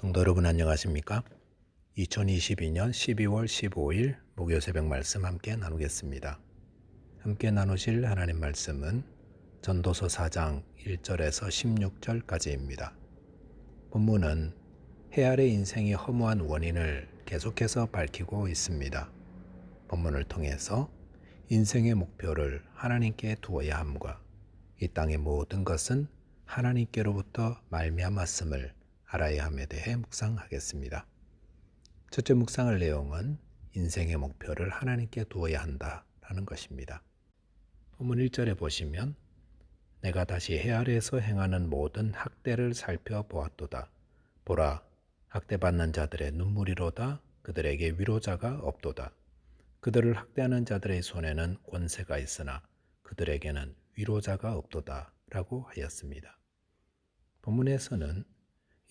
성도 여러분 안녕하십니까? 2022년 12월 15일 목요 새벽 말씀 함께 나누겠습니다. 함께 나누실 하나님 말씀은 전도서 4장 1절에서 16절까지입니다. 본문은 해 아래 인생이 허무한 원인을 계속해서 밝히고 있습니다. 본문을 통해서 인생의 목표를 하나님께 두어야 함과 이 땅의 모든 것은 하나님께로부터 말미암았음을 알아야 함에 대해 묵상하겠습니다. 첫째 묵상할 내용은 인생의 목표를 하나님께 두어야 한다라는 것입니다. 본문 1절에 보시면 내가 다시 해 아래에서 행하는 모든 학대를 살펴보았도다. 보라, 학대받는 자들의 눈물이로다. 그들에게 위로자가 없도다. 그들을 학대하는 자들의 손에는 권세가 있으나 그들에게는 위로자가 없도다 라고 하였습니다. 본문에서는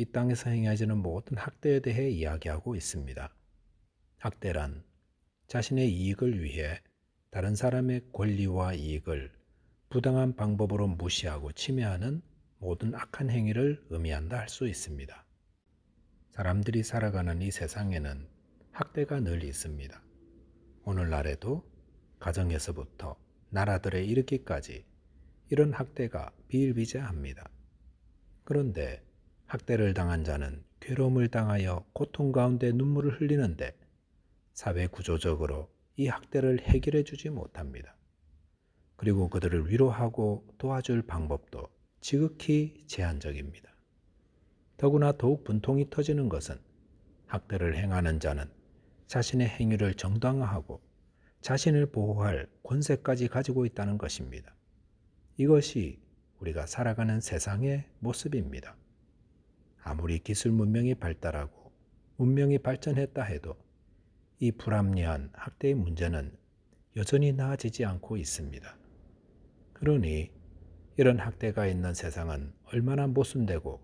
이 땅에서 행해지는 모든 학대에 대해 이야기하고 있습니다. 학대란 자신의 이익을 위해 다른 사람의 권리와 이익을 부당한 방법으로 무시하고 침해하는 모든 악한 행위를 의미한다 할 수 있습니다. 사람들이 살아가는 이 세상에는 학대가 늘 있습니다. 오늘날에도 가정에서부터 나라들에 이르기까지 이런 학대가 비일비재합니다. 그런데 학대를 당한 자는 괴로움을 당하여 고통 가운데 눈물을 흘리는데 사회 구조적으로 이 학대를 해결해 주지 못합니다. 그리고 그들을 위로하고 도와줄 방법도 지극히 제한적입니다. 더구나 더욱 분통이 터지는 것은 학대를 행하는 자는 자신의 행위를 정당화하고 자신을 보호할 권세까지 가지고 있다는 것입니다. 이것이 우리가 살아가는 세상의 모습입니다. 아무리 기술 문명이 발달하고 문명이 발전했다 해도 이 불합리한 학대의 문제는 여전히 나아지지 않고 있습니다. 그러니 이런 학대가 있는 세상은 얼마나 모순되고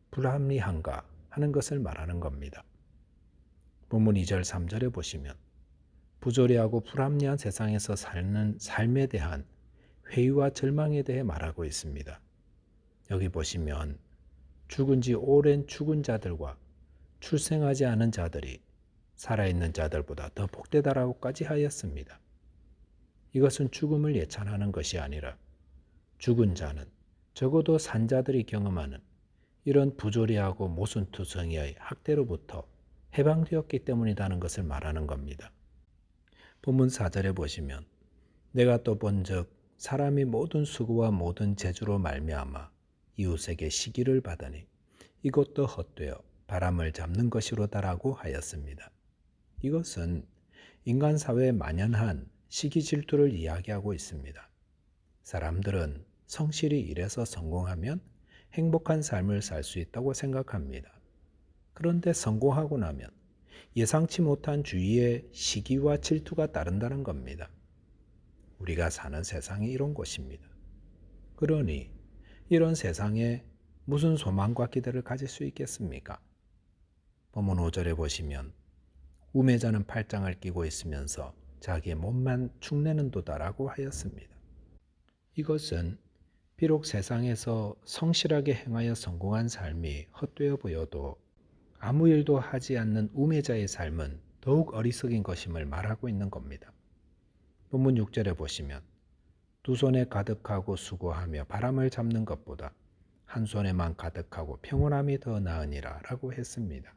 불합리한가 하는 것을 말하는 겁니다. 본문 2절 3절에 보시면 부조리하고 불합리한 세상에서 사는 삶에 대한 회의와 절망에 대해 말하고 있습니다. 여기 보시면 죽은 지 오랜 죽은 자들과 출생하지 않은 자들이 살아있는 자들보다 더 복되다라고까지 하였습니다. 이것은 죽음을 예찬하는 것이 아니라 죽은 자는 적어도 산 자들이 경험하는 이런 부조리하고 모순투성이의 학대로부터 해방되었기 때문이라는 것을 말하는 겁니다. 본문 4절에 보시면 내가 또 본즉 사람이 모든 수고와 모든 재주로 말미암아 이웃에게 시기를 받으니 이것도 헛되어 바람을 잡는 것이로다라고 하였습니다. 이것은 인간 사회에 만연한 시기 질투를 이야기하고 있습니다. 사람들은 성실히 일해서 성공하면 행복한 삶을 살 수 있다고 생각합니다. 그런데 성공하고 나면 예상치 못한 주위의 시기와 질투가 따른다는 겁니다. 우리가 사는 세상이 이런 곳입니다. 그러니 이런 세상에 무슨 소망과 기대를 가질 수 있겠습니까? 본문 5절에 보시면 우매자는 팔짱을 끼고 있으면서 자기의 몸만 축내는도다라고 하였습니다. 이것은 비록 세상에서 성실하게 행하여 성공한 삶이 헛되어 보여도 아무 일도 하지 않는 우매자의 삶은 더욱 어리석인 것임을 말하고 있는 겁니다. 본문 6절에 보시면 두 손에 가득하고 수고하며 바람을 잡는 것보다 한 손에만 가득하고 평온함이 더 나으니라 라고 했습니다.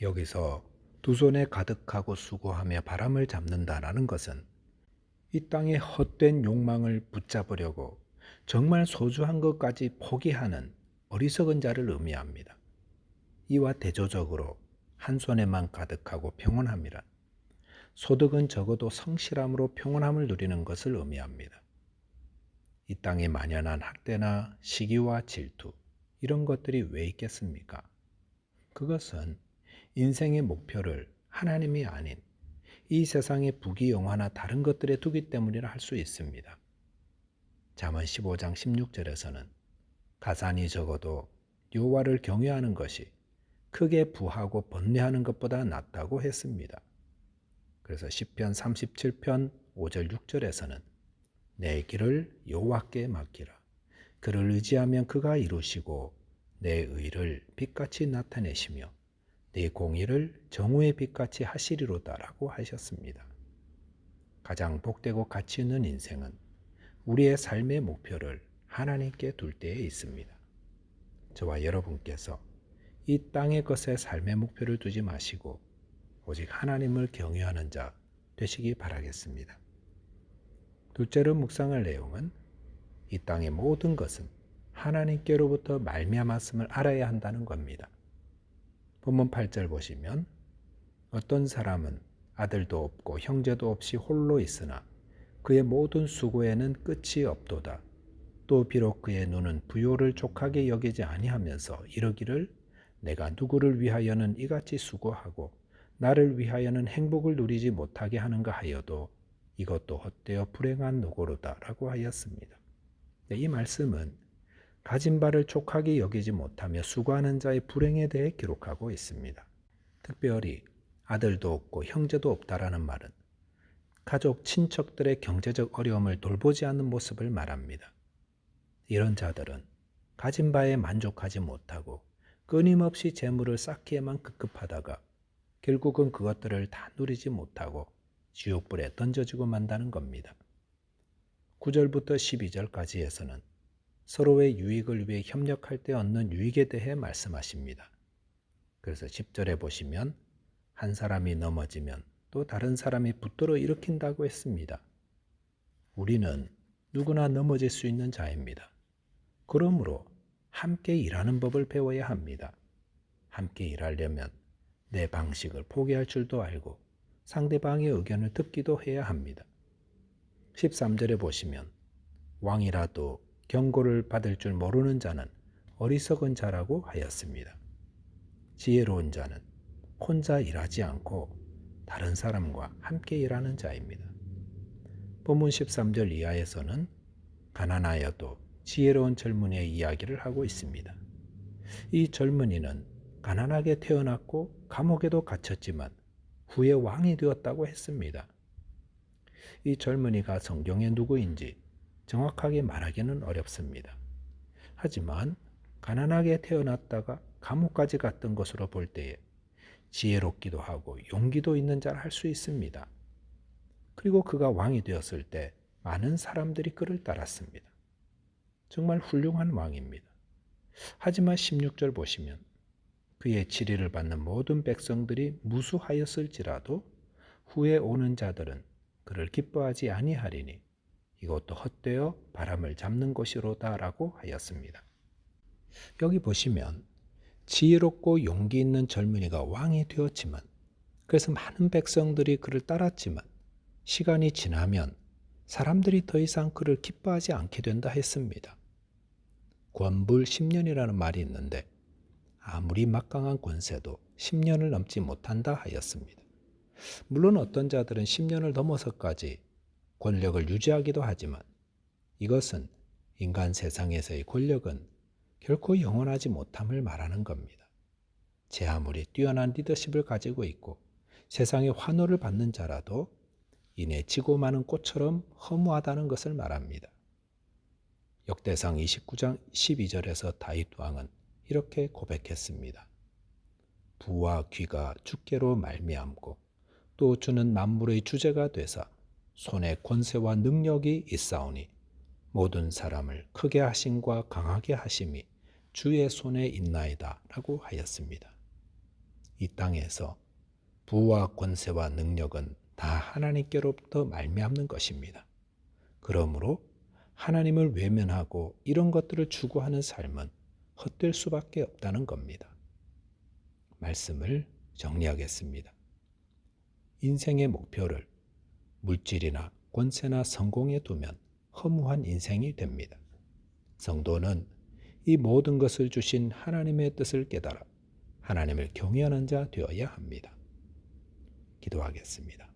여기서 두 손에 가득하고 수고하며 바람을 잡는다라는 것은 이 땅의 헛된 욕망을 붙잡으려고 정말 소중한 것까지 포기하는 어리석은 자를 의미합니다. 이와 대조적으로 한 손에만 가득하고 평온함이란 소득은 적어도 성실함으로 평온함을 누리는 것을 의미합니다. 이 땅에 만연한 학대나 시기와 질투 이런 것들이 왜 있겠습니까? 그것은 인생의 목표를 하나님이 아닌 이 세상의 부귀영화나 다른 것들에 두기 때문이라 할 수 있습니다. 잠언 15장 16절에서는 가산이 적어도 여호와를 경외하는 것이 크게 부하고 번뇌하는 것보다 낫다고 했습니다. 그래서 시편 37편 5절 6절에서는 내 길을 여호와께 맡기라. 그를 의지하면 그가 이루시고 내 의를 빛같이 나타내시며 네 공의를 정오의 빛같이 하시리로다라고 하셨습니다. 가장 복되고 가치 있는 인생은 우리의 삶의 목표를 하나님께 둘 때에 있습니다. 저와 여러분께서 이 땅의 것에 삶의 목표를 두지 마시고 오직 하나님을 경외하는 자 되시기 바라겠습니다. 둘째로 묵상할 내용은 이 땅의 모든 것은 하나님께로부터 말미암았음을 알아야 한다는 겁니다. 본문 8절 보시면 어떤 사람은 아들도 없고 형제도 없이 홀로 있으나 그의 모든 수고에는 끝이 없도다. 또 비록 그의 눈은 부요를 족하게 여기지 아니하면서 이르기를 내가 누구를 위하여는 이같이 수고하고 나를 위하여는 행복을 누리지 못하게 하는가 하여도 이것도 헛되어 불행한 노고로다 라고 하였습니다. 이 말씀은 가진 바를 족하게 여기지 못하며 수고하는 자의 불행에 대해 기록하고 있습니다. 특별히 아들도 없고 형제도 없다라는 말은 가족, 친척들의 경제적 어려움을 돌보지 않는 모습을 말합니다. 이런 자들은 가진 바에 만족하지 못하고 끊임없이 재물을 쌓기에만 급급하다가 결국은 그것들을 다 누리지 못하고 지옥불에 던져지고 만다는 겁니다. 9절부터 12절까지에서는 서로의 유익을 위해 협력할 때 얻는 유익에 대해 말씀하십니다. 그래서 10절에 보시면 한 사람이 넘어지면 또 다른 사람이 붙들어 일으킨다고 했습니다. 우리는 누구나 넘어질 수 있는 자입니다. 그러므로 함께 일하는 법을 배워야 합니다. 함께 일하려면 내 방식을 포기할 줄도 알고 상대방의 의견을 듣기도 해야 합니다. 13절에 보시면 왕이라도 경고를 받을 줄 모르는 자는 어리석은 자라고 하였습니다. 지혜로운 자는 혼자 일하지 않고 다른 사람과 함께 일하는 자입니다. 본문 13절 이하에서는 가난하여도 지혜로운 젊은이의 이야기를 하고 있습니다. 이 젊은이는 가난하게 태어났고 감옥에도 갇혔지만 후에 왕이 되었다고 했습니다. 이 젊은이가 성경의 누구인지 정확하게 말하기는 어렵습니다. 하지만 가난하게 태어났다가 감옥까지 갔던 것으로 볼 때에 지혜롭기도 하고 용기도 있는 자를 할 수 있습니다. 그리고 그가 왕이 되었을 때 많은 사람들이 그를 따랐습니다. 정말 훌륭한 왕입니다. 하지만 16절 보시면 그의 지리를 받는 모든 백성들이 무수하였을지라도 후에 오는 자들은 그를 기뻐하지 아니하리니 이것도 헛되어 바람을 잡는 것이로다라고 하였습니다. 여기 보시면 지혜롭고 용기 있는 젊은이가 왕이 되었지만 그래서 많은 백성들이 그를 따랐지만 시간이 지나면 사람들이 더 이상 그를 기뻐하지 않게 된다 했습니다. 권불 10년이라는 말이 있는데 아무리 막강한 권세도 10년을 넘지 못한다 하였습니다. 물론 어떤 자들은 10년을 넘어서까지 권력을 유지하기도 하지만 이것은 인간 세상에서의 권력은 결코 영원하지 못함을 말하는 겁니다. 제 아무리 뛰어난 리더십을 가지고 있고 세상의 환호를 받는 자라도 이내 지고 마는 꽃처럼 허무하다는 것을 말합니다. 역대상 29장 12절에서 다윗 왕은 이렇게 고백했습니다. 부와 귀가 주께로 말미암고 또 주는 만물의 주제가 되사 손에 권세와 능력이 있사오니 모든 사람을 크게 하심과 강하게 하심이 주의 손에 있나이다 라고 하였습니다. 이 땅에서 부와 권세와 능력은 다 하나님께로부터 말미암는 것입니다. 그러므로 하나님을 외면하고 이런 것들을 추구하는 삶은 헛될 수밖에 없다는 겁니다. 말씀을 정리하겠습니다. 인생의 목표를 물질이나 권세나 성공에 두면 허무한 인생이 됩니다. 성도는 이 모든 것을 주신 하나님의 뜻을 깨달아 하나님을 경외하는 자 되어야 합니다. 기도하겠습니다.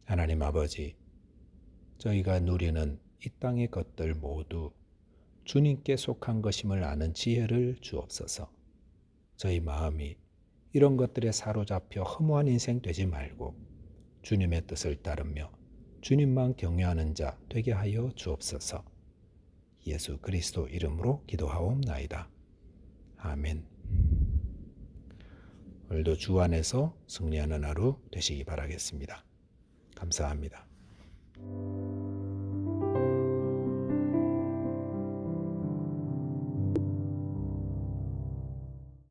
하나님 아버지, 저희가 누리는 이 땅의 것들 모두 주님께 속한 것임을 아는 지혜를 주옵소서. 저희 마음이 이런 것들에 사로잡혀 허무한 인생 되지 말고 주님의 뜻을 따르며 주님만 경외하는 자 되게 하여 주옵소서. 예수 그리스도 이름으로 기도하옵나이다. 아멘. 오늘도 주 안에서 승리하는 하루 되시기 바라겠습니다. 감사합니다.